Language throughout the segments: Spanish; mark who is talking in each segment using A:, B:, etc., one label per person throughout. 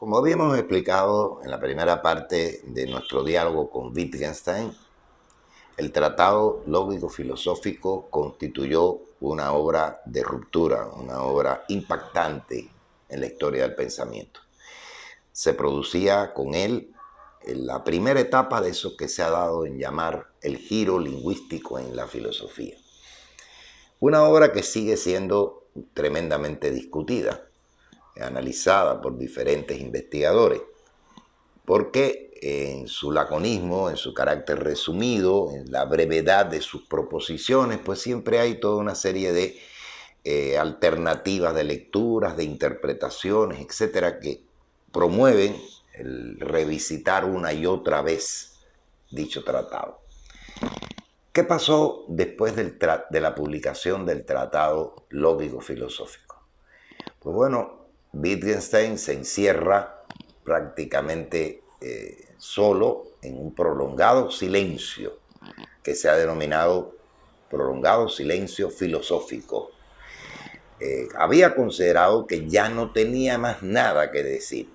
A: Como habíamos explicado en la primera parte de nuestro diálogo con Wittgenstein, el tratado lógico-filosófico constituyó una obra de ruptura, una obra impactante en la historia del pensamiento. Se producía con él la primera etapa de eso que se ha dado en llamar el giro lingüístico en la filosofía. Una obra que sigue siendo tremendamente discutida, analizada por diferentes investigadores, porque en su laconismo, en su carácter resumido, en la brevedad de sus proposiciones, pues siempre hay toda una serie de alternativas de lecturas, de interpretaciones, etcétera, que promueven el revisitar una y otra vez dicho tratado. ¿Qué pasó después de la publicación del tratado lógico-filosófico? Pues bueno, Wittgenstein se encierra prácticamente solo en un prolongado silencio que se ha denominado prolongado silencio filosófico. Había considerado que ya no tenía más nada que decir.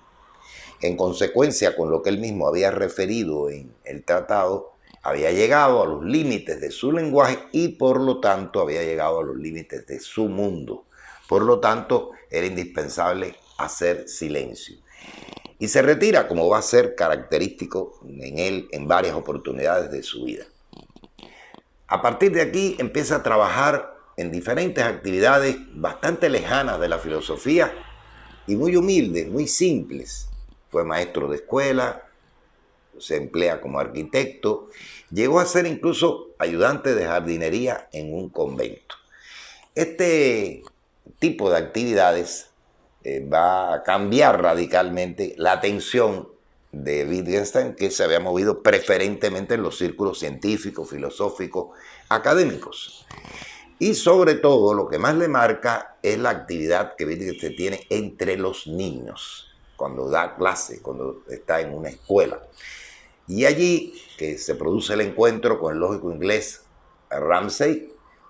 A: En consecuencia, con lo que él mismo había referido en el tratado, había llegado a los límites de su lenguaje y por lo tanto había llegado a los límites de su mundo. Por lo tanto, era indispensable hacer silencio. Y se retira, como va a ser característico en él en varias oportunidades de su vida. A partir de aquí empieza a trabajar en diferentes actividades bastante lejanas de la filosofía y muy humildes, muy simples. Fue maestro de escuela, se emplea como arquitecto, llegó a ser incluso ayudante de jardinería en un convento. Este tipo de actividades va a cambiar radicalmente la atención de Wittgenstein, que se había movido preferentemente en los círculos científicos, filosóficos, académicos. Y sobre todo, lo que más le marca es la actividad que Wittgenstein tiene entre los niños, cuando da clase, cuando está en una escuela. Y allí que se produce el encuentro con el lógico inglés Ramsay,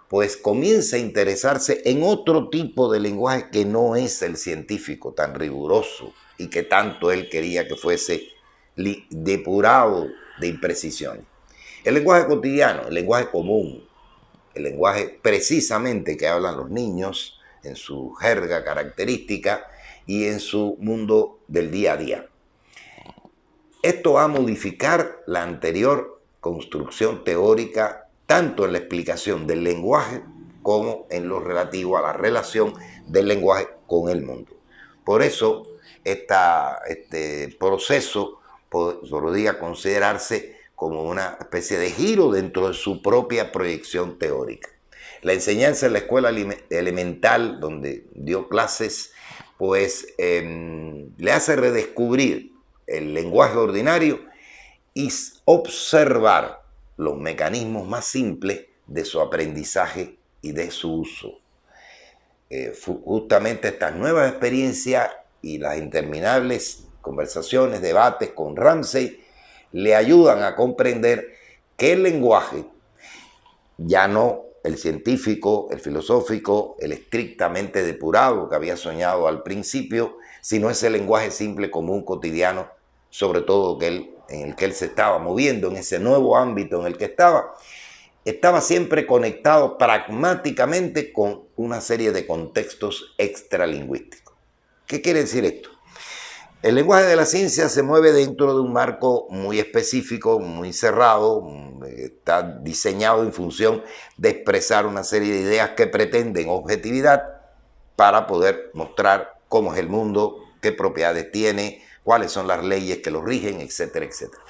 A: pues comienza a interesarse en otro tipo de lenguaje que no es el científico tan riguroso y que tanto él quería que fuese depurado de imprecisiones. El lenguaje cotidiano, el lenguaje común, el lenguaje precisamente que hablan los niños en su jerga característica y en su mundo del día a día. Esto va a modificar la anterior construcción teórica tanto en la explicación del lenguaje como en lo relativo a la relación del lenguaje con el mundo. Por eso, este proceso podría considerarse como una especie de giro dentro de su propia proyección teórica. La enseñanza en la escuela elemental, donde dio clases, pues le hace redescubrir el lenguaje ordinario y observar los mecanismos más simples de su aprendizaje y de su uso. Justamente estas nuevas experiencias y las interminables conversaciones, debates con Ramsay le ayudan a comprender que el lenguaje, ya no el científico, el filosófico, el estrictamente depurado que había soñado al principio, sino ese lenguaje simple, común, cotidiano, sobre todo en el que él se estaba moviendo, en ese nuevo ámbito en el que estaba siempre conectado pragmáticamente con una serie de contextos extralingüísticos. ¿Qué quiere decir esto? El lenguaje de la ciencia se mueve dentro de un marco muy específico, muy cerrado, está diseñado en función de expresar una serie de ideas que pretenden objetividad para poder mostrar cómo es el mundo, qué propiedades tiene, cuáles son las leyes que lo rigen, etcétera, etcétera.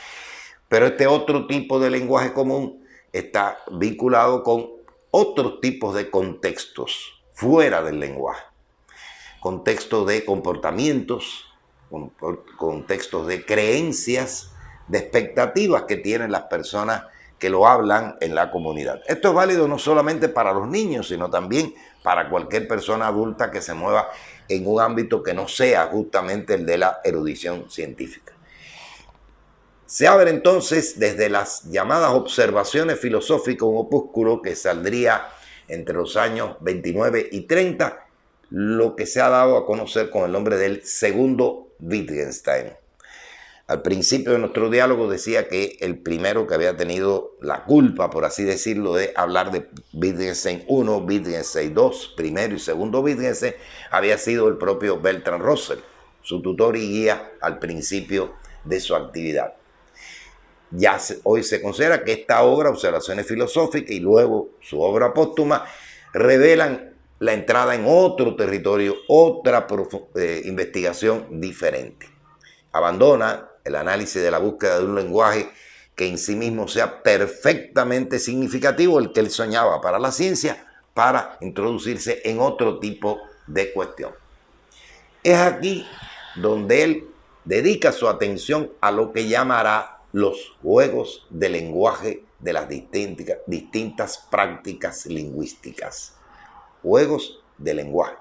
A: Pero este otro tipo de lenguaje común está vinculado con otros tipos de contextos fuera del lenguaje. Contextos de comportamientos, contextos de creencias, de expectativas que tienen las personas que lo hablan en la comunidad. Esto es válido no solamente para los niños, sino también para cualquier persona adulta que se mueva en un ámbito que no sea justamente el de la erudición científica. Se abre entonces desde las llamadas observaciones filosóficas un opúsculo que saldría entre los años 29 y 30, lo que se ha dado a conocer con el nombre del segundo Wittgenstein. Al principio de nuestro diálogo decía que el primero que había tenido la culpa, por así decirlo, de hablar de Wittgenstein 1, Wittgenstein 2, primero y segundo Wittgenstein, había sido el propio Bertrand Russell, su tutor y guía al principio de su actividad. Hoy se considera que esta obra, Observaciones Filosóficas, y luego su obra póstuma, revelan la entrada en otro territorio, otra investigación diferente. Abandona el análisis de la búsqueda de un lenguaje que en sí mismo sea perfectamente significativo, el que él soñaba para la ciencia, para introducirse en otro tipo de cuestión. Es aquí donde él dedica su atención a lo que llamará los juegos de lenguaje de las distintas prácticas lingüísticas. Juegos de lenguaje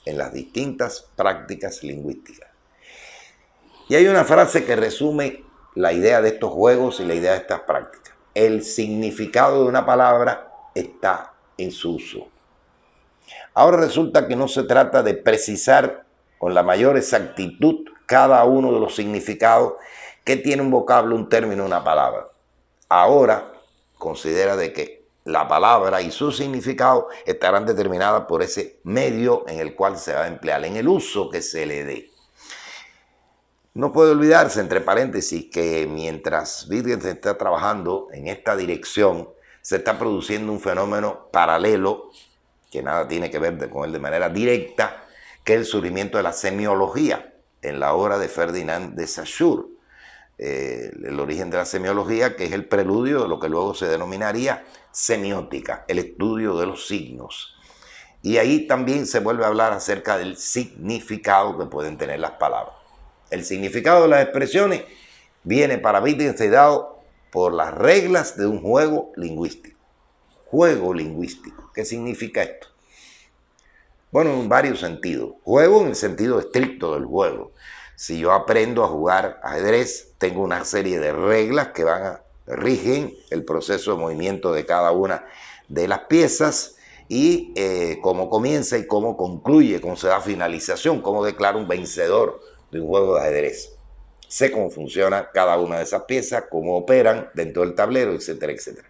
A: en las distintas prácticas lingüísticas. Y hay una frase que resume la idea de estos juegos y la idea de estas prácticas. El significado de una palabra está en su uso. Ahora resulta que no se trata de precisar con la mayor exactitud cada uno de los significados que tiene un vocablo, un término, una palabra. Ahora considera de que la palabra y su significado estarán determinadas por ese medio en el cual se va a emplear, en el uso que se le dé. No puede olvidarse, entre paréntesis, que mientras Wittgenstein está trabajando en esta dirección, se está produciendo un fenómeno paralelo, que nada tiene que ver con él de manera directa, que es el surgimiento de la semiología en la obra de Ferdinand de Saussure. El origen de la semiología, que es el preludio de lo que luego se denominaría semiótica, el estudio de los signos. Y ahí también se vuelve a hablar acerca del significado que pueden tener las palabras. El significado de las expresiones viene para Wittgenstein dado por las reglas de un juego lingüístico. Juego lingüístico. ¿Qué significa esto? Bueno, en varios sentidos. Juego en el sentido estricto del juego. Si yo aprendo a jugar ajedrez, tengo una serie de reglas que rigen el proceso de movimiento de cada una de las piezas y cómo comienza y cómo concluye, cómo se da finalización, cómo declara un vencedor de un juego de ajedrez. Sé cómo funciona cada una de esas piezas, cómo operan dentro del tablero, etcétera, etcétera.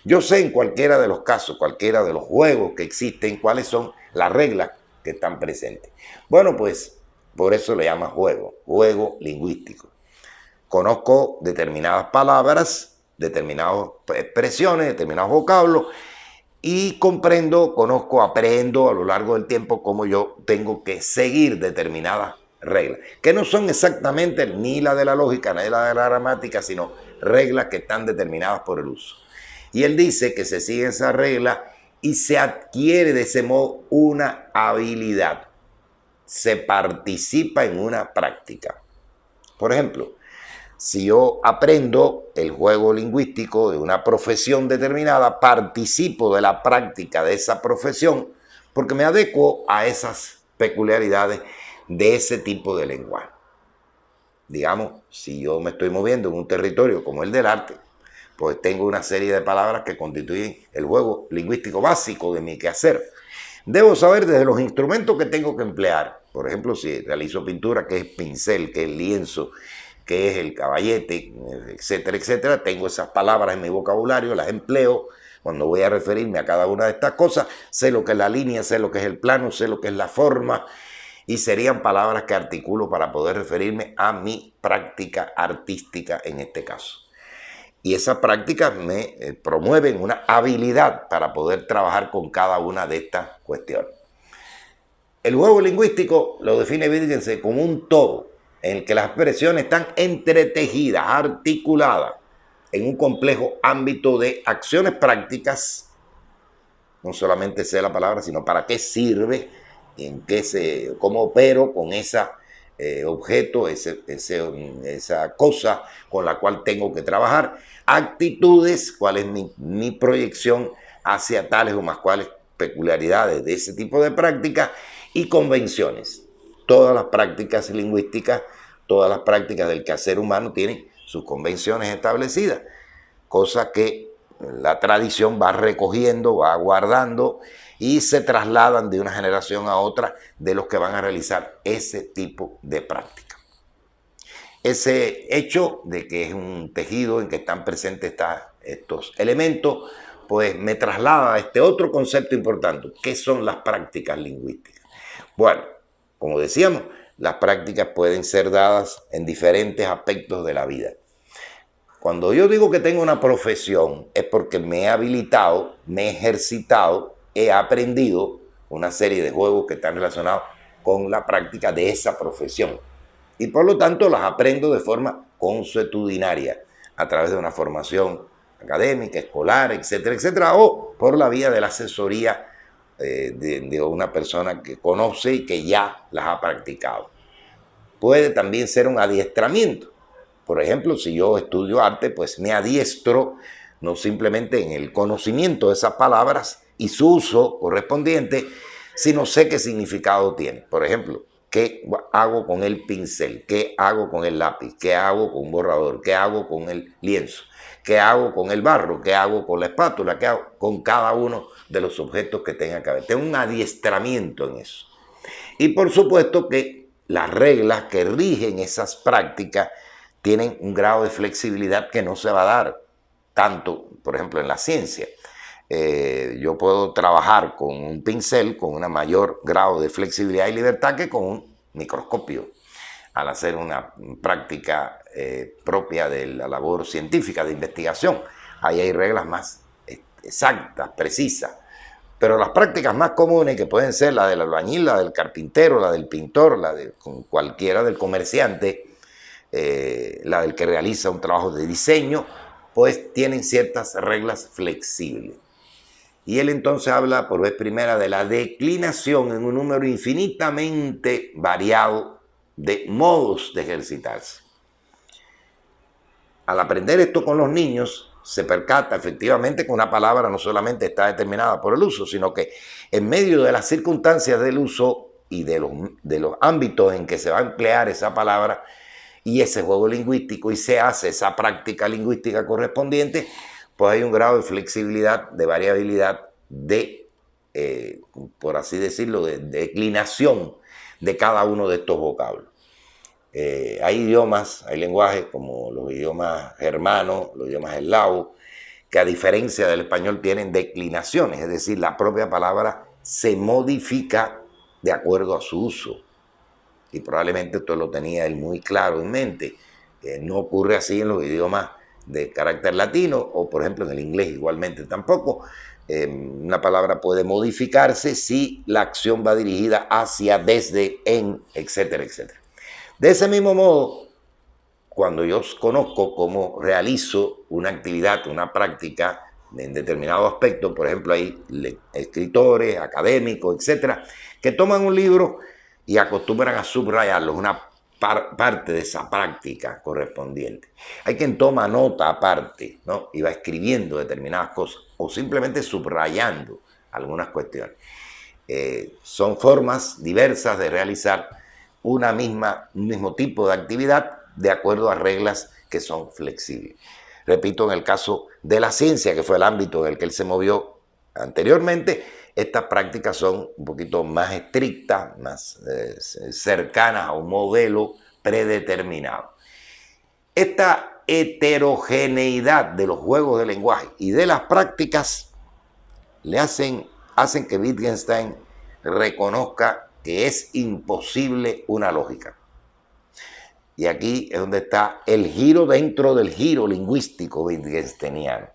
A: Yo sé en cualquiera de los casos, cualquiera de los juegos que existen, cuáles son las reglas que están presentes. Bueno, pues por eso le llama juego lingüístico. Conozco determinadas palabras, determinadas expresiones, determinados vocablos y comprendo, aprendo a lo largo del tiempo cómo yo tengo que seguir determinadas reglas, que no son exactamente ni la de la lógica ni la de la gramática, sino reglas que están determinadas por el uso. Y él dice que se sigue esa regla y se adquiere de ese modo una habilidad. Se participa en una práctica. Por ejemplo, si yo aprendo el juego lingüístico de una profesión determinada, participo de la práctica de esa profesión porque me adecuo a esas peculiaridades de ese tipo de lenguaje. Digamos, si yo me estoy moviendo en un territorio como el del arte, pues tengo una serie de palabras que constituyen el juego lingüístico básico de mi quehacer. Debo saber desde los instrumentos que tengo que emplear. Por ejemplo, si realizo pintura, que es pincel, que es lienzo, que es el caballete, etcétera, etcétera. Tengo esas palabras en mi vocabulario, las empleo. Cuando voy a referirme a cada una de estas cosas, sé lo que es la línea, sé lo que es el plano, sé lo que es la forma. Y serían palabras que articulo para poder referirme a mi práctica artística en este caso. Y esas prácticas me promueven una habilidad para poder trabajar con cada una de estas cuestiones. El juego lingüístico lo define Wittgenstein como un todo, en el que las expresiones están entretejidas, articuladas, en un complejo ámbito de acciones prácticas. No solamente sé la palabra, sino para qué sirve, cómo opero con esa objeto, esa cosa con la cual tengo que trabajar, actitudes, cuál es mi proyección hacia tales o más cuales peculiaridades de ese tipo de prácticas y convenciones. Todas las prácticas lingüísticas, todas las prácticas del quehacer humano tienen sus convenciones establecidas, cosa que la tradición va recogiendo, va guardando y se trasladan de una generación a otra de los que van a realizar ese tipo de práctica. Ese hecho de que es un tejido en que están presentes estos elementos, pues me traslada a este otro concepto importante, que son las prácticas lingüísticas. Bueno, como decíamos, las prácticas pueden ser dadas en diferentes aspectos de la vida. Cuando yo digo que tengo una profesión es porque me he habilitado, me he ejercitado, he aprendido una serie de juegos que están relacionados con la práctica de esa profesión. Y por lo tanto las aprendo de forma consuetudinaria, a través de una formación académica, escolar, etcétera, etcétera, o por la vía de la asesoría de una persona que conoce y que ya las ha practicado. Puede también ser un adiestramiento. Por ejemplo, si yo estudio arte, pues me adiestro no simplemente en el conocimiento de esas palabras y su uso correspondiente, sino sé qué significado tiene. Por ejemplo, ¿qué hago con el pincel? ¿Qué hago con el lápiz? ¿Qué hago con un borrador? ¿Qué hago con el lienzo? ¿Qué hago con el barro? ¿Qué hago con la espátula? ¿Qué hago con cada uno de los objetos que tenga que ver? Tengo un adiestramiento en eso. Y por supuesto que las reglas que rigen esas prácticas tienen un grado de flexibilidad que no se va a dar tanto, por ejemplo, en la ciencia. Yo puedo trabajar con un pincel con un mayor grado de flexibilidad y libertad que con un microscopio, al hacer una práctica propia de la labor científica de investigación. Ahí hay reglas más exactas, precisas. Pero las prácticas más comunes, que pueden ser la del albañil, la del carpintero, la del pintor, la de cualquiera del comerciante, la del que realiza un trabajo de diseño, pues tienen ciertas reglas flexibles. Y él entonces habla por vez primera de la declinación en un número infinitamente variado de modos de ejercitarse. Al aprender esto con los niños, se percata efectivamente que una palabra no solamente está determinada por el uso, sino que en medio de las circunstancias del uso y de los ámbitos en que se va a emplear esa palabra y ese juego lingüístico y se hace esa práctica lingüística correspondiente, pues hay un grado de flexibilidad, de variabilidad, por así decirlo, de declinación de cada uno de estos vocablos. Hay idiomas, hay lenguajes como los idiomas germanos, los idiomas eslavos, que a diferencia del español tienen declinaciones, es decir, la propia palabra se modifica de acuerdo a su uso. Y probablemente esto lo tenía él muy claro en mente. No ocurre así en los idiomas de carácter latino o, por ejemplo, en el inglés igualmente tampoco. Una palabra puede modificarse si la acción va dirigida hacia, desde, en, etcétera, etcétera. De ese mismo modo, cuando yo conozco cómo realizo una actividad, una práctica en determinado aspecto, por ejemplo, hay escritores, académicos, etcétera, que toman un libro y acostumbran a subrayarlo, una parte de esa práctica correspondiente. Hay quien toma nota aparte, ¿no? Y va escribiendo determinadas cosas o simplemente subrayando algunas cuestiones. Son formas diversas de realizar un mismo tipo de actividad de acuerdo a reglas que son flexibles. Repito, en el caso de la ciencia, que fue el ámbito en el que él se movió anteriormente, estas prácticas son un poquito más estrictas, más cercanas a un modelo predeterminado. Esta heterogeneidad de los juegos de lenguaje y de las prácticas hacen que Wittgenstein reconozca que es imposible una lógica. Y aquí es donde está el giro dentro del giro lingüístico wittgensteiniano.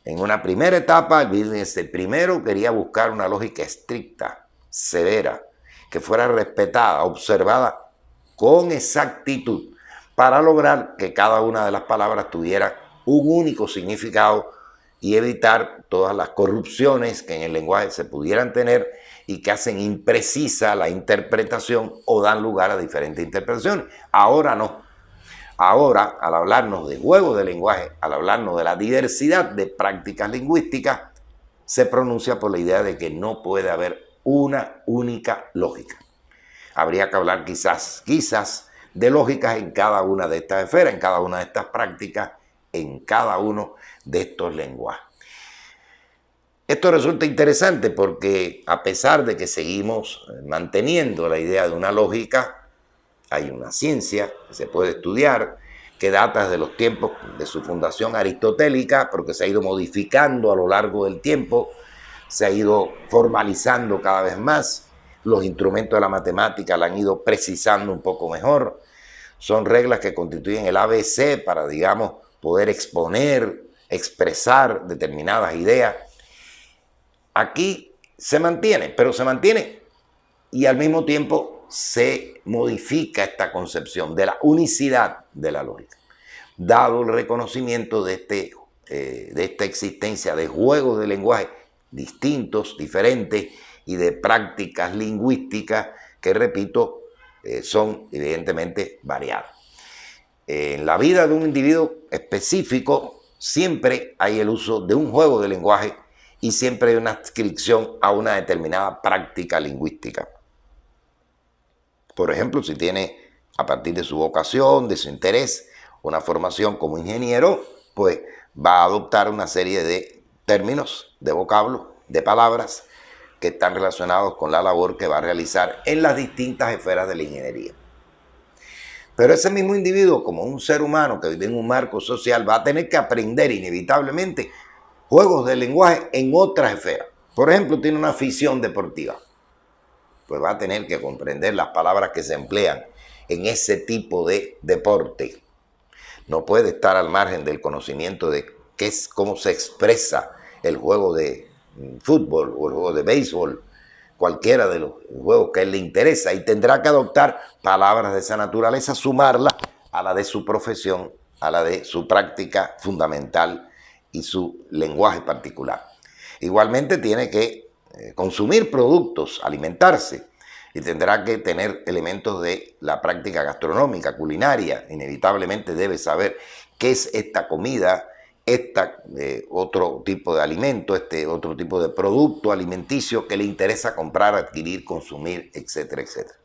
A: En una primera etapa, Wittgenstein primero quería buscar una lógica estricta, severa, que fuera respetada, observada con exactitud, para lograr que cada una de las palabras tuviera un único significado y evitar todas las corrupciones que en el lenguaje se pudieran tener y que hacen imprecisa la interpretación o dan lugar a diferentes interpretaciones. Ahora no. Ahora, al hablarnos de juegos de lenguaje, al hablarnos de la diversidad de prácticas lingüísticas, se pronuncia por la idea de que no puede haber una única lógica. Habría que hablar quizás de lógicas en cada una de estas esferas, en cada una de estas prácticas en cada uno de estos lenguajes. Esto resulta interesante porque a pesar de que seguimos manteniendo la idea de una lógica, hay una ciencia que se puede estudiar que data desde los tiempos de su fundación aristotélica, porque se ha ido modificando a lo largo del tiempo, se ha ido formalizando cada vez más, los instrumentos de la matemática la han ido precisando un poco mejor, son reglas que constituyen el ABC para, digamos, poder exponer, expresar determinadas ideas. Aquí se mantiene, pero se mantiene y al mismo tiempo se modifica esta concepción de la unicidad de la lógica, dado el reconocimiento de esta existencia de juegos de lenguaje distintos, diferentes y de prácticas lingüísticas que, repito, son evidentemente variadas. En la vida de un individuo específico siempre hay el uso de un juego de lenguaje y siempre hay una adscripción a una determinada práctica lingüística. Por ejemplo, si tiene, a partir de su vocación, de su interés, una formación como ingeniero, pues va a adoptar una serie de términos, de vocablos, de palabras que están relacionados con la labor que va a realizar en las distintas esferas de la ingeniería. Pero ese mismo individuo, como un ser humano que vive en un marco social, va a tener que aprender inevitablemente juegos de lenguaje en otras esferas. Por ejemplo, tiene una afición deportiva. Pues va a tener que comprender las palabras que se emplean en ese tipo de deporte. No puede estar al margen del conocimiento de cómo se expresa el juego de fútbol o el juego de béisbol, cualquiera de los juegos que a él le interesa, y tendrá que adoptar palabras de esa naturaleza, sumarlas a la de su profesión, a la de su práctica fundamental y su lenguaje particular. Igualmente tiene que consumir productos, alimentarse, y tendrá que tener elementos de la práctica gastronómica, culinaria. Inevitablemente debe saber qué es esta comida, otro tipo de alimento, otro tipo de producto alimenticio que le interesa comprar, adquirir, consumir, etcétera, etcétera.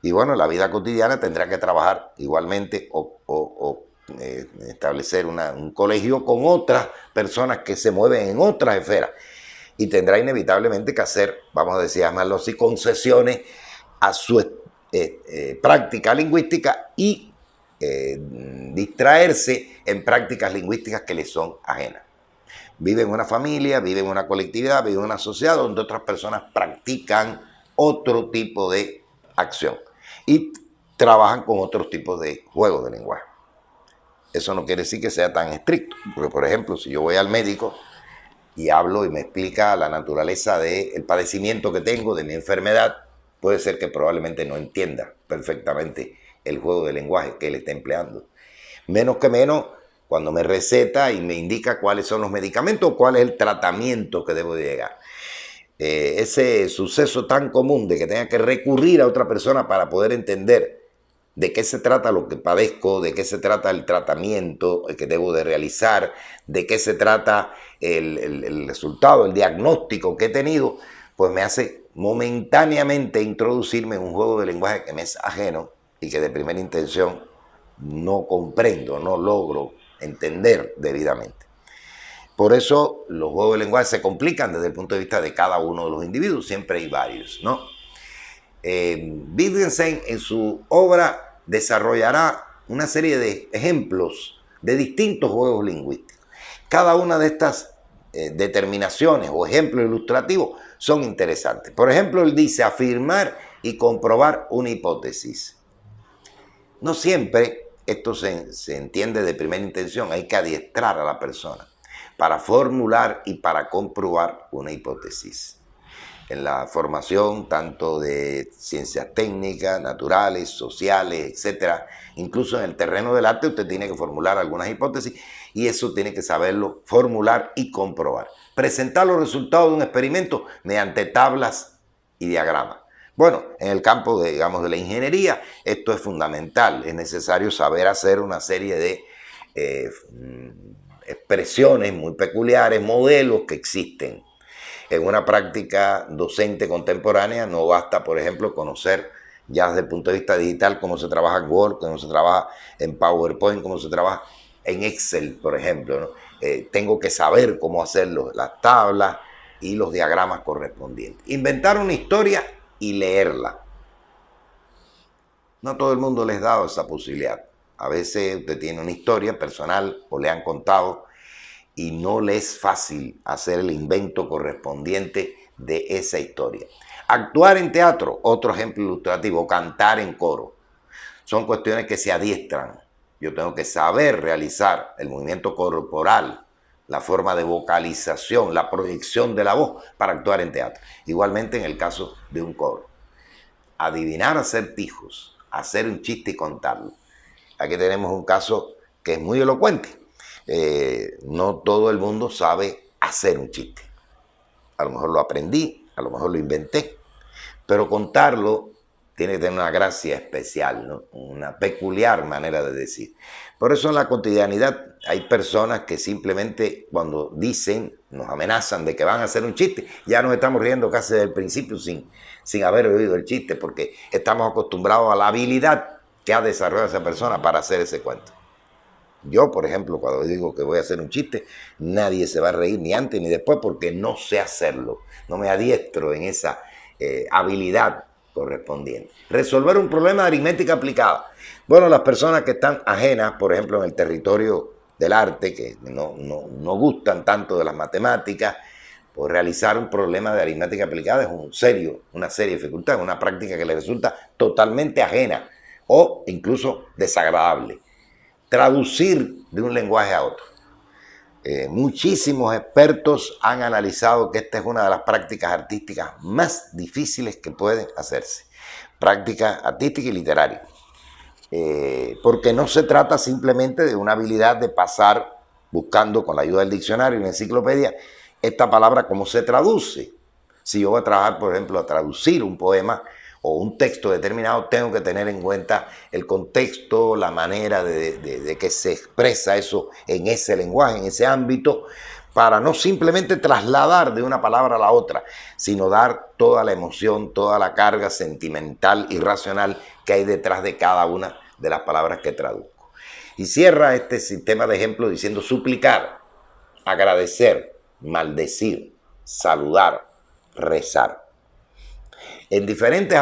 A: Y bueno, en la vida cotidiana tendrá que trabajar igualmente o establecer un colegio con otras personas que se mueven en otras esferas. Y tendrá inevitablemente que hacer, vamos a decir, llamarlo así, concesiones a su práctica lingüística y distraerse en prácticas lingüísticas que le son ajenas. Vive en una familia, vive en una colectividad, vive en una sociedad donde otras personas practican otro tipo de acción y trabajan con otros tipos de juegos de lenguaje. Eso no quiere decir que sea tan estricto, porque por ejemplo, si yo voy al médico y hablo y me explica la naturaleza del padecimiento que tengo, de mi enfermedad, puede ser que probablemente no entienda perfectamente el juego de lenguaje que él está empleando. Menos que menos cuando me receta y me indica cuáles son los medicamentos o cuál es el tratamiento que debo de llegar. Ese suceso tan común de que tenga que recurrir a otra persona para poder entender de qué se trata lo que padezco, de qué se trata el tratamiento que debo de realizar, de qué se trata el resultado, el diagnóstico que he tenido, pues me hace momentáneamente introducirme en un juego de lenguaje que me es ajeno y que de primera intención no comprendo, no logro entender debidamente. Por eso los juegos de lenguaje se complican desde el punto de vista de cada uno de los individuos, siempre hay varios, ¿no? Wittgenstein en su obra desarrollará una serie de ejemplos de distintos juegos lingüísticos. Cada una de estas determinaciones o ejemplos ilustrativos son interesantes. Por ejemplo, él dice afirmar y comprobar una hipótesis. No siempre esto se entiende de primera intención, hay que adiestrar a la persona para formular y para comprobar una hipótesis. En la formación tanto de ciencias técnicas, naturales, sociales, etcétera, incluso en el terreno del arte usted tiene que formular algunas hipótesis y eso tiene que saberlo formular y comprobar. Presentar los resultados de un experimento mediante tablas y diagramas. Bueno, en el campo de, digamos, de la ingeniería esto es fundamental, es necesario saber hacer una serie de expresiones muy peculiares, modelos que existen. En una práctica docente contemporánea no basta, por ejemplo, conocer ya desde el punto de vista digital cómo se trabaja en Word, cómo se trabaja en PowerPoint, cómo se trabaja en Excel, por ejemplo, ¿no? Tengo que saber cómo hacer las tablas y los diagramas correspondientes. Inventar una historia y leerla. No todo el mundo les ha dado esa posibilidad. A veces usted tiene una historia personal o le han contado y no le es fácil hacer el invento correspondiente de esa historia. Actuar en teatro, otro ejemplo ilustrativo, cantar en coro. Son cuestiones que se adiestran. Yo tengo que saber realizar el movimiento corporal, la forma de vocalización, la proyección de la voz para actuar en teatro. Igualmente en el caso de un coro. Adivinar acertijos, hacer un chiste y contarlo. Aquí tenemos un caso que es muy elocuente. No todo el mundo sabe hacer un chiste. A lo mejor lo aprendí, a lo mejor lo inventé, pero contarlo tiene que tener una gracia especial, ¿no? Una peculiar manera de decir. Por eso en la cotidianidad hay personas que simplemente cuando dicen, nos amenazan de que van a hacer un chiste, ya nos estamos riendo casi desde el principio sin haber oído el chiste, porque estamos acostumbrados a la habilidad que ha desarrollado esa persona para hacer ese cuento. Yo, por ejemplo, cuando digo que voy a hacer un chiste, nadie se va a reír ni antes ni después porque no sé hacerlo. No me adiestro en esa habilidad correspondiente. Resolver un problema de aritmética aplicada. Bueno, las personas que están ajenas, por ejemplo, en el territorio del arte, que no gustan tanto de las matemáticas, pues realizar un problema de aritmética aplicada es una seria dificultad, una práctica que les resulta totalmente ajena o incluso desagradable. Traducir de un lenguaje a otro. Muchísimos expertos han analizado que esta es una de las prácticas artísticas más difíciles que pueden hacerse. Práctica artística y literaria. Porque no se trata simplemente de una habilidad de pasar buscando con la ayuda del diccionario y la enciclopedia esta palabra cómo se traduce. Si yo voy a trabajar, por ejemplo, a traducir un poema o un texto determinado, tengo que tener en cuenta el contexto, la manera de que se expresa eso en ese lenguaje, en ese ámbito, para no simplemente trasladar de una palabra a la otra, sino dar toda la emoción, toda la carga sentimental y racional que hay detrás de cada una de las palabras que traduzco. Y cierra este sistema de ejemplos diciendo suplicar, agradecer, maldecir, saludar, rezar. En diferentes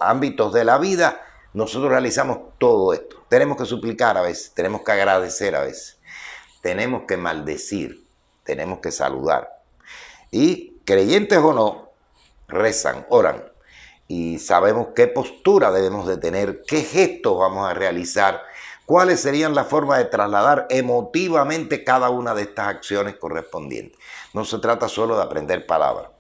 A: ámbitos de la vida, nosotros realizamos todo esto. Tenemos que suplicar a veces, tenemos que agradecer a veces, tenemos que maldecir, tenemos que saludar. Y creyentes o no, rezan, oran. Y sabemos qué postura debemos de tener, qué gestos vamos a realizar, cuáles serían las formas de trasladar emotivamente cada una de estas acciones correspondientes. No se trata solo de aprender palabras.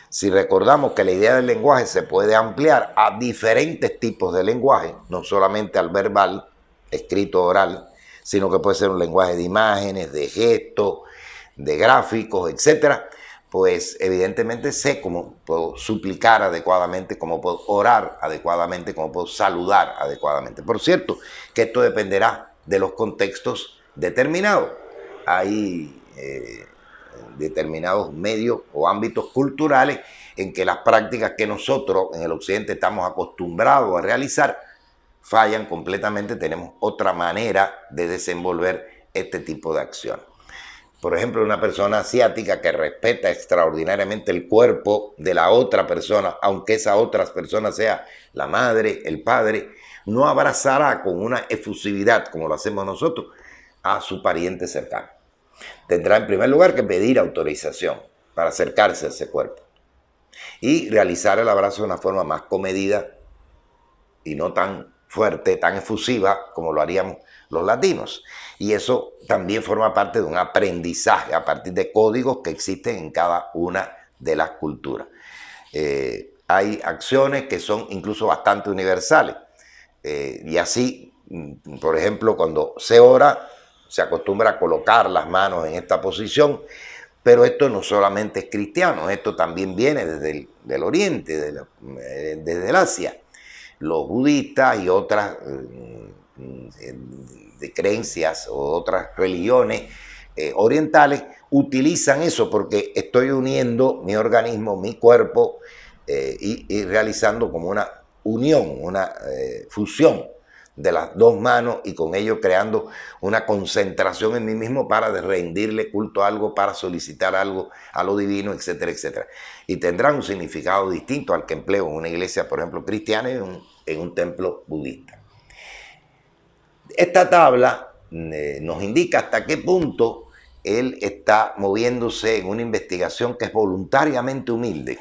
A: Si recordamos que la idea del lenguaje se puede ampliar a diferentes tipos de lenguaje, no solamente al verbal, escrito, oral, sino que puede ser un lenguaje de imágenes, de gestos, de gráficos, etcétera, pues evidentemente sé cómo puedo suplicar adecuadamente, cómo puedo orar adecuadamente, cómo puedo saludar adecuadamente. Por cierto, que esto dependerá de los contextos determinados. Hay determinados medios o ámbitos culturales en que las prácticas que nosotros en el occidente estamos acostumbrados a realizar fallan completamente, tenemos otra manera de desenvolver este tipo de acción. Por ejemplo, una persona asiática que respeta extraordinariamente el cuerpo de la otra persona, aunque esa otra persona sea la madre, el padre, no abrazará con una efusividad, como lo hacemos nosotros, a su pariente cercano. Tendrá en primer lugar que pedir autorización para acercarse a ese cuerpo y realizar el abrazo de una forma más comedida y no tan fuerte, tan efusiva como lo haríamos los latinos. Y eso también forma parte de un aprendizaje a partir de códigos que existen en cada una de las culturas. Hay acciones que son incluso bastante universales. Y así, por ejemplo, cuando se ora, se acostumbra a colocar las manos en esta posición, pero esto no solamente es cristiano, esto también viene desde el Oriente, desde el Asia. Los budistas y otras de creencias o otras religiones orientales utilizan eso porque estoy uniendo mi organismo, mi cuerpo y realizando como una unión, una fusión de las dos manos y con ello creando una concentración en mí mismo para rendirle culto a algo, para solicitar algo a lo divino, etcétera, etcétera. Y tendrán un significado distinto al que empleo en una iglesia, por ejemplo, cristiana y en un templo budista. Esta tabla nos indica hasta qué punto él está moviéndose en una investigación que es voluntariamente humilde.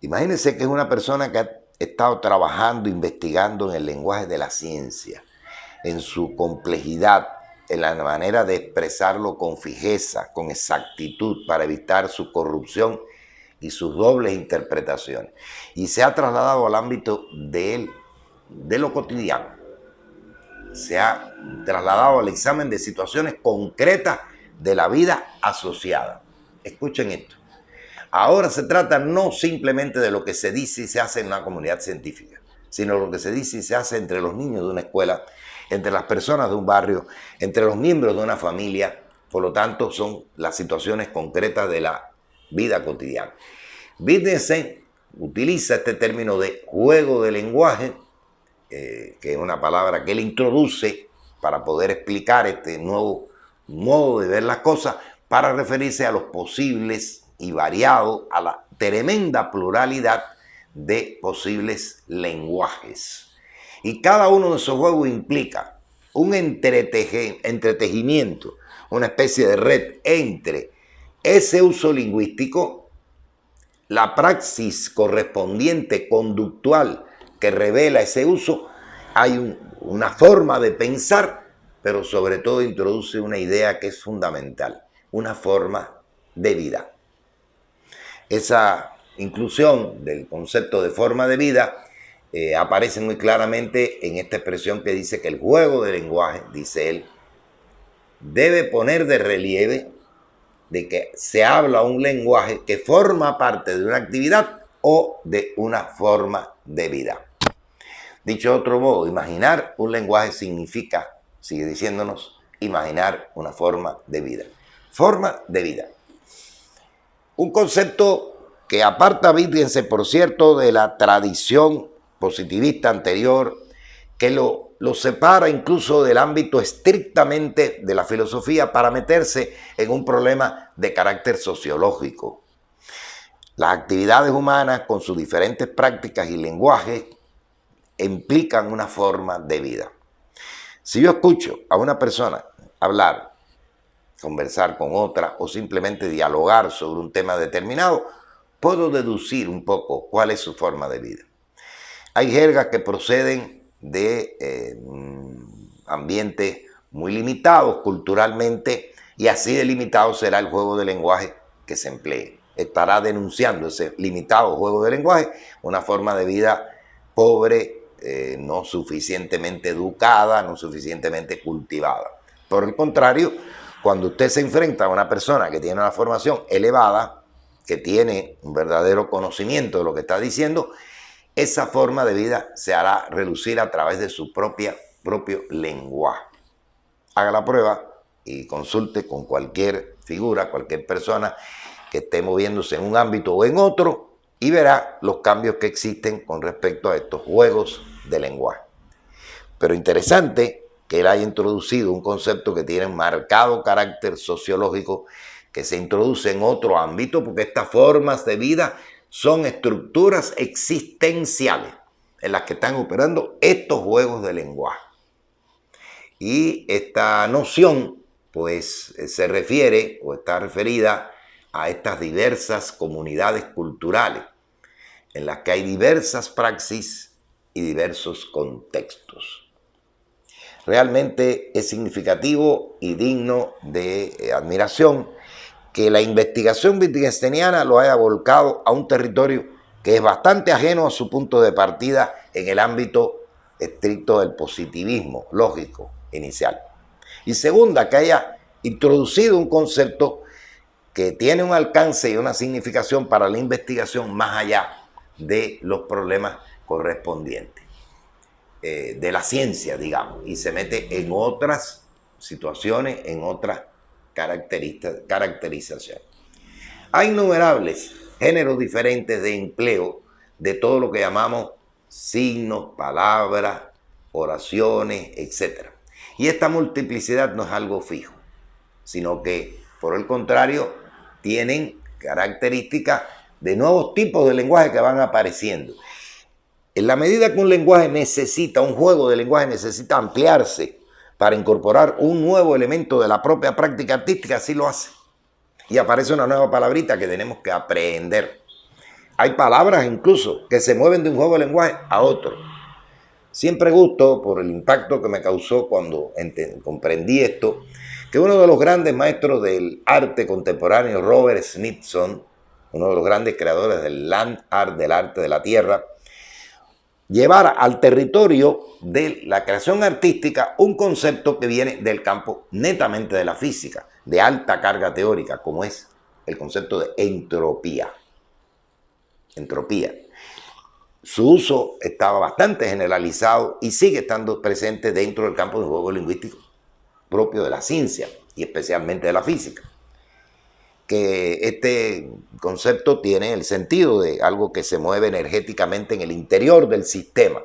A: Imagínense que es una persona que ha estado trabajando, investigando en el lenguaje de la ciencia, en su complejidad, en la manera de expresarlo con fijeza, con exactitud, para evitar su corrupción y sus dobles interpretaciones. Y se ha trasladado al ámbito de lo cotidiano. Se ha trasladado al examen de situaciones concretas de la vida asociada. Escuchen esto. Ahora se trata no simplemente de lo que se dice y se hace en una comunidad científica, sino lo que se dice y se hace entre los niños de una escuela, entre las personas de un barrio, entre los miembros de una familia. Por lo tanto, son las situaciones concretas de la vida cotidiana. Wittgenstein utiliza este término de juego de lenguaje, que es una palabra que él introduce para poder explicar este nuevo modo de ver las cosas, para referirse a los posibles y variado, a la tremenda pluralidad de posibles lenguajes. Y cada uno de esos juegos implica un entretejimiento, una especie de red entre ese uso lingüístico, la praxis correspondiente conductual que revela ese uso. Hay una forma de pensar, pero sobre todo introduce una idea que es fundamental, una forma de vida. Esa inclusión del concepto de forma de vida aparece muy claramente en esta expresión que dice que el juego de lenguaje, dice él, debe poner de relieve de que se habla un lenguaje que forma parte de una actividad o de una forma de vida. Dicho de otro modo, imaginar un lenguaje significa, sigue diciéndonos, imaginar una forma de vida. Forma de vida. Un concepto que aparta a Wittgenstein, por cierto, de la tradición positivista anterior, que lo separa incluso del ámbito estrictamente de la filosofía para meterse en un problema de carácter sociológico. Las actividades humanas, con sus diferentes prácticas y lenguajes, implican una forma de vida. Si yo escucho a una persona hablar, conversar con otra o simplemente dialogar sobre un tema determinado, puedo deducir un poco cuál es su forma de vida. Hay jergas que proceden de ambientes muy limitados culturalmente, y así delimitado será el juego de lenguaje que se emplee. Estará denunciando ese limitado juego de lenguaje una forma de vida pobre, no suficientemente educada, no suficientemente cultivada. Por el contrario, cuando usted se enfrenta a una persona que tiene una formación elevada, que tiene un verdadero conocimiento de lo que está diciendo, esa forma de vida se hará relucir a través de su propio lenguaje. Haga la prueba y consulte con cualquier figura, cualquier persona que esté moviéndose en un ámbito o en otro, y verá los cambios que existen con respecto a estos juegos de lenguaje. Pero interesante que él haya introducido un concepto que tiene un marcado carácter sociológico, que se introduce en otro ámbito, porque estas formas de vida son estructuras existenciales en las que están operando estos juegos de lenguaje. Y esta noción, pues, se refiere o está referida a estas diversas comunidades culturales en las que hay diversas praxis y diversos contextos. Realmente es significativo y digno de admiración que la investigación wittgensteiniana lo haya volcado a un territorio que es bastante ajeno a su punto de partida en el ámbito estricto del positivismo lógico inicial. Y segunda, que haya introducido un concepto que tiene un alcance y una significación para la investigación más allá de los problemas correspondientes de la ciencia, digamos, y se mete en otras situaciones, en otras caracterizaciones. Hay innumerables géneros diferentes de empleo de todo lo que llamamos signos, palabras, oraciones, etc. Y esta multiplicidad no es algo fijo, sino que, por el contrario, tienen características de nuevos tipos de lenguaje que van apareciendo. En la medida que un lenguaje necesita, un juego de lenguaje necesita ampliarse para incorporar un nuevo elemento de la propia práctica artística, así lo hace. Y aparece una nueva palabrita que tenemos que aprender. Hay palabras incluso que se mueven de un juego de lenguaje a otro. Siempre gusto, por el impacto que me causó cuando comprendí esto, que uno de los grandes maestros del arte contemporáneo, Robert Smithson, uno de los grandes creadores del land art, del arte de la tierra, llevara al territorio de la creación artística un concepto que viene del campo netamente de la física, de alta carga teórica, como es el concepto de entropía. Entropía. Su uso estaba bastante generalizado y sigue estando presente dentro del campo del juego lingüístico propio de la ciencia y especialmente de la física. Que este concepto tiene el sentido de algo que se mueve energéticamente en el interior del sistema.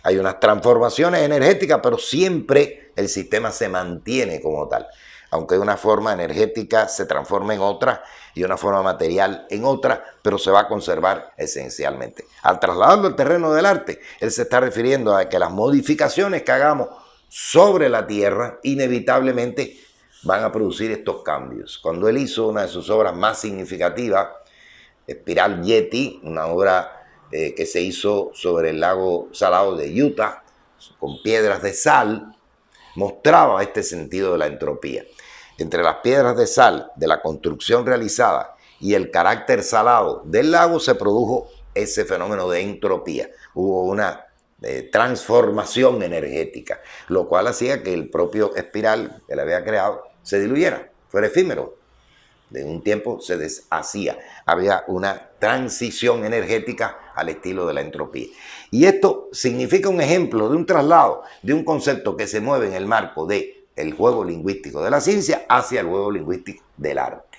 A: Hay unas transformaciones energéticas, pero siempre el sistema se mantiene como tal. Aunque una forma energética se transforma en otra y una forma material en otra, pero se va a conservar esencialmente. Al trasladarlo al terreno del arte, él se está refiriendo a que las modificaciones que hagamos sobre la Tierra inevitablemente van a producir estos cambios. Cuando él hizo una de sus obras más significativas, Espiral Yeti, una obra que se hizo sobre el lago salado de Utah, con piedras de sal, mostraba este sentido de la entropía. Entre las piedras de sal de la construcción realizada y el carácter salado del lago se produjo ese fenómeno de entropía. Hubo una transformación energética, lo cual hacía que el propio espiral que le había creado se diluyera, fuera efímero. De un tiempo se deshacía. Había una transición energética al estilo de la entropía. Y esto significa un ejemplo de un traslado de un concepto que se mueve en el marco del juego lingüístico de la ciencia hacia el juego lingüístico del arte.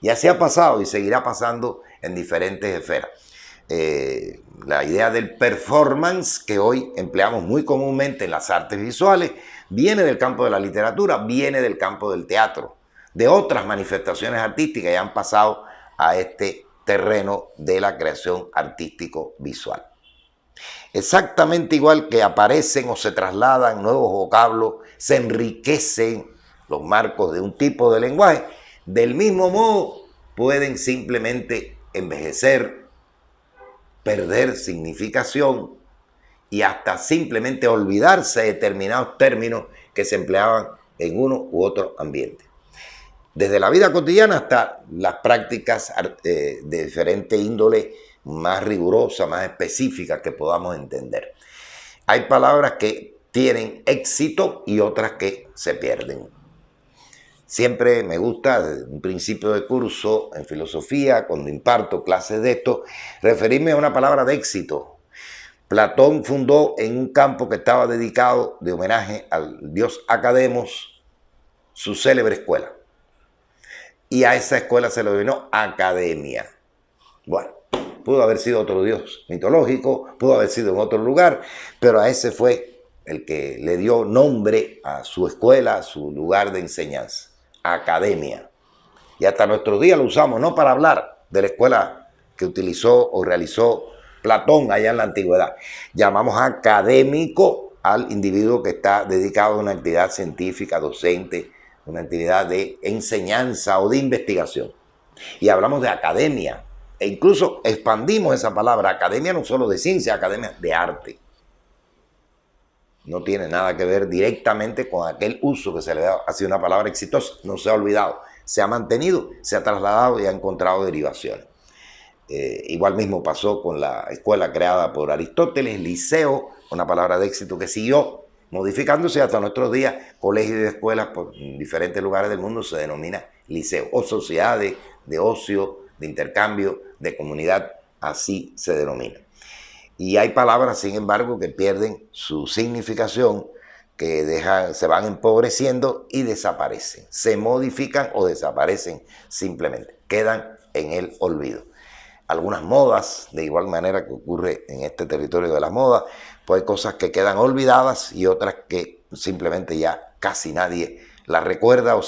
A: Y así ha pasado y seguirá pasando en diferentes esferas. La idea del performance, que hoy empleamos muy comúnmente en las artes visuales, viene del campo de la literatura, viene del campo del teatro, de otras manifestaciones artísticas y han pasado a este terreno de la creación artístico-visual. Exactamente igual que aparecen o se trasladan nuevos vocablos, se enriquecen los marcos de un tipo de lenguaje, del mismo modo pueden simplemente envejecer, perder significación y hasta simplemente olvidarse de determinados términos que se empleaban en uno u otro ambiente. Desde la vida cotidiana hasta las prácticas de diferente índole, más rigurosas, más específicas que podamos entender. Hay palabras que tienen éxito y otras que se pierden. Siempre me gusta, desde un principio de curso en filosofía, cuando imparto clases de esto, referirme a una palabra de éxito. Platón fundó en un campo que estaba dedicado de homenaje al dios Academos su célebre escuela. Y a esa escuela se le denominó Academia. Bueno, pudo haber sido otro dios mitológico, pudo haber sido en otro lugar, pero a ese fue el que le dio nombre a su escuela, a su lugar de enseñanza. Academia. Y hasta nuestros días lo usamos, no para hablar de la escuela que utilizó o realizó Platón allá en la antigüedad. Llamamos académico al individuo que está dedicado a una actividad científica, docente, una actividad de enseñanza o de investigación. Y hablamos de academia. E incluso expandimos esa palabra, academia no solo de ciencia, academia de arte. No tiene nada que ver directamente con aquel uso que se le da hacia una palabra exitosa. No se ha olvidado, se ha mantenido, se ha trasladado y ha encontrado derivaciones. Igual mismo pasó con la escuela creada por Aristóteles, liceo, una palabra de éxito que siguió modificándose hasta nuestros días. Colegios y escuelas por diferentes lugares del mundo se denomina liceo o sociedades de ocio, de intercambio, de comunidad, así se denomina. Y hay palabras, sin embargo, que pierden su significación, que se van empobreciendo y desaparecen. Se modifican o desaparecen simplemente. Quedan en el olvido. algunas modas, de igual manera que ocurre en este territorio de las modas, pues hay cosas que quedan olvidadas y otras que simplemente ya casi nadie las recuerda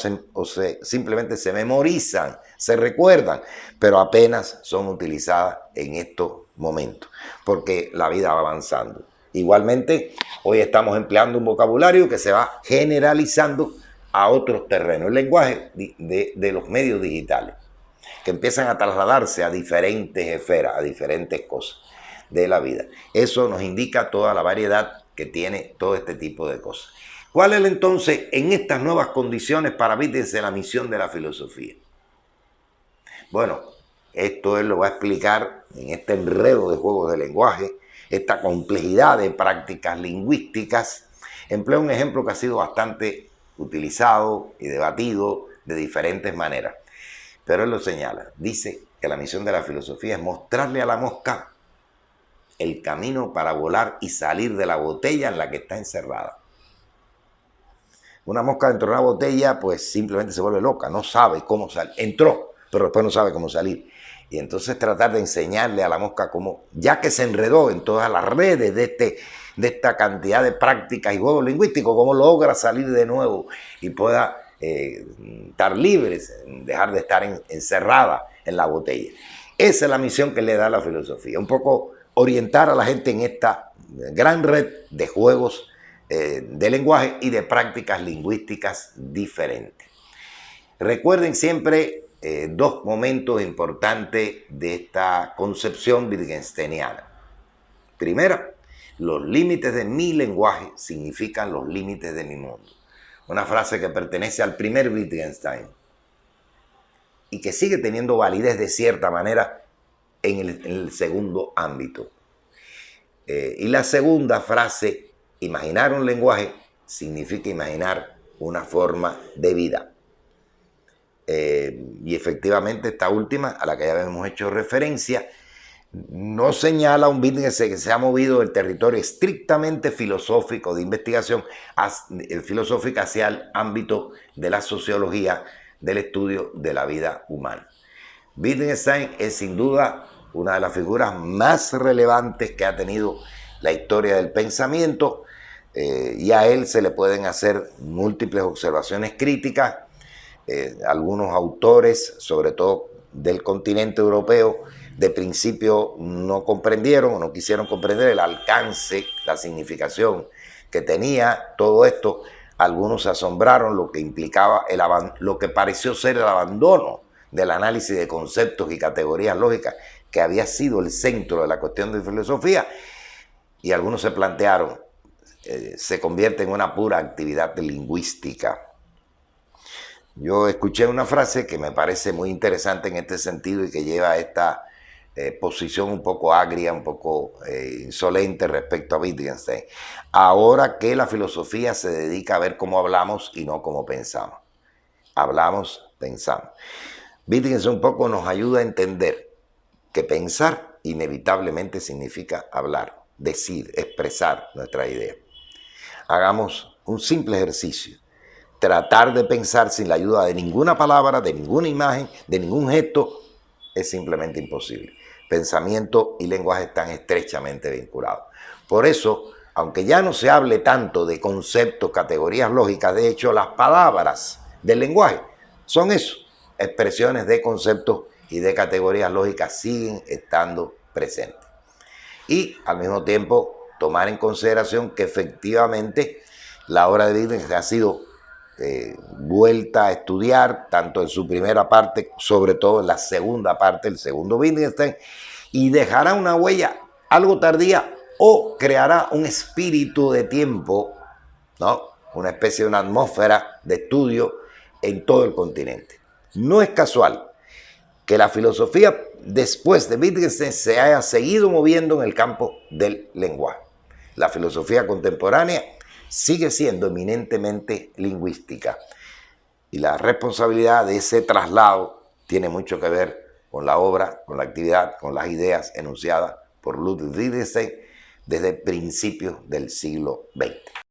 A: simplemente se memorizan, se recuerdan, pero apenas son utilizadas en estos momentos, porque la vida va avanzando. Igualmente, hoy estamos empleando un vocabulario que se va generalizando a otros terrenos, el lenguaje de los medios digitales, que empiezan a trasladarse a diferentes esferas, a diferentes cosas de la vida. Eso nos indica toda la variedad que tiene todo este tipo de cosas. ¿Cuál es entonces, en estas nuevas condiciones para Wittgenstein, la misión de la filosofía? Bueno, esto él lo va a explicar en este enredo de juegos de lenguaje, esta complejidad de prácticas lingüísticas. Emplea un ejemplo que ha sido bastante utilizado y debatido de diferentes maneras, pero él lo señala. Dice que la misión de la filosofía es mostrarle a la mosca el camino para volar y salir de la botella en la que está encerrada. Una mosca dentro de una botella pues simplemente se vuelve loca, no sabe cómo salir. Entró, pero después no sabe cómo salir. Y entonces tratar de enseñarle a la mosca cómo, ya que se enredó en todas las redes de esta cantidad de prácticas y juegos lingüísticos, cómo logra salir de nuevo y pueda estar libre, dejar de estar encerrada en la botella. Esa es la misión que le da la filosofía, un poco orientar a la gente en esta gran red de juegos de lenguaje y de prácticas lingüísticas diferentes. Recuerden siempre dos momentos importantes de esta concepción wittgensteiniana. Primera, los límites de mi lenguaje significan los límites de mi mundo. Una frase que pertenece al primer Wittgenstein y que sigue teniendo validez de cierta manera en el segundo ámbito. Y la segunda frase, imaginar un lenguaje, significa imaginar una forma de vida. Y efectivamente esta última, a la que ya habíamos hecho referencia, no señala un Wittgenstein que se ha movido del territorio estrictamente filosófico de investigación filosófica hacia el ámbito de la sociología, del estudio de la vida humana. Wittgenstein es sin duda una de las figuras más relevantes que ha tenido la historia del pensamiento, y a él se le pueden hacer múltiples observaciones críticas. Algunos autores, sobre todo del continente europeo, de principio no comprendieron o no quisieron comprender el alcance, la significación que tenía todo esto. Algunos se asombraron lo que implicaba lo que pareció ser el abandono del análisis de conceptos y categorías lógicas, que había sido el centro de la cuestión de filosofía, y algunos se plantearon, se convierte en una pura actividad lingüística. Yo escuché una frase que me parece muy interesante en este sentido y que lleva a esta posición un poco agria, un poco insolente respecto a Wittgenstein. Ahora que la filosofía se dedica a ver cómo hablamos y no cómo pensamos. Hablamos, pensamos. Wittgenstein un poco nos ayuda a entender que pensar inevitablemente significa hablar, decir, expresar nuestra idea. Hagamos un simple ejercicio. Tratar de pensar sin la ayuda de ninguna palabra, de ninguna imagen, de ningún gesto, es simplemente imposible. Pensamiento y lenguaje están estrechamente vinculados. Por eso, aunque ya no se hable tanto de conceptos, categorías lógicas, de hecho las palabras del lenguaje son eso, expresiones de conceptos y de categorías lógicas siguen estando presentes. Y al mismo tiempo tomar en consideración que efectivamente la obra de Wittgenstein ha sido vuelta a estudiar, tanto en su primera parte, sobre todo en la segunda parte, el segundo Wittgenstein, y dejará una huella algo tardía o creará un espíritu de tiempo, ¿no? Una especie de una atmósfera de estudio en todo el continente. No es casual que la filosofía después de Wittgenstein se haya seguido moviendo en el campo del lenguaje. La filosofía contemporánea sigue siendo eminentemente lingüística y la responsabilidad de ese traslado tiene mucho que ver con la obra, con la actividad, con las ideas enunciadas por Ludwig Wittgenstein desde principios del siglo XX.